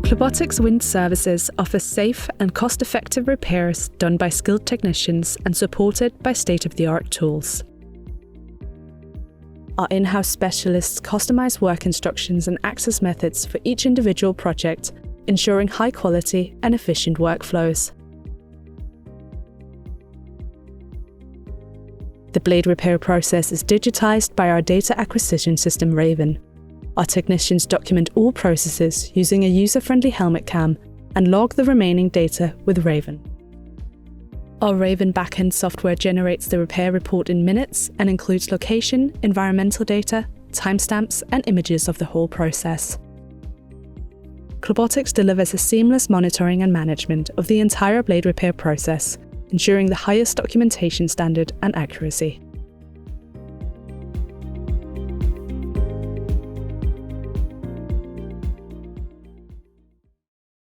Clobotics Wind Services offers safe and cost-effective repairs done by skilled technicians and supported by state-of-the-art tools. Our in-house specialists customize work instructions and access methods for each individual project, ensuring high quality and efficient workflows. The blade repair process is digitized by our data acquisition system Raven. Our technicians document all processes using a user-friendly helmet cam and log the remaining data with Raven. Our Raven backend software generates the repair report in minutes and includes location, environmental data, timestamps, and images of the whole process. Clobotics delivers a seamless monitoring and management of the entire blade repair process, ensuring the highest documentation standard and accuracy.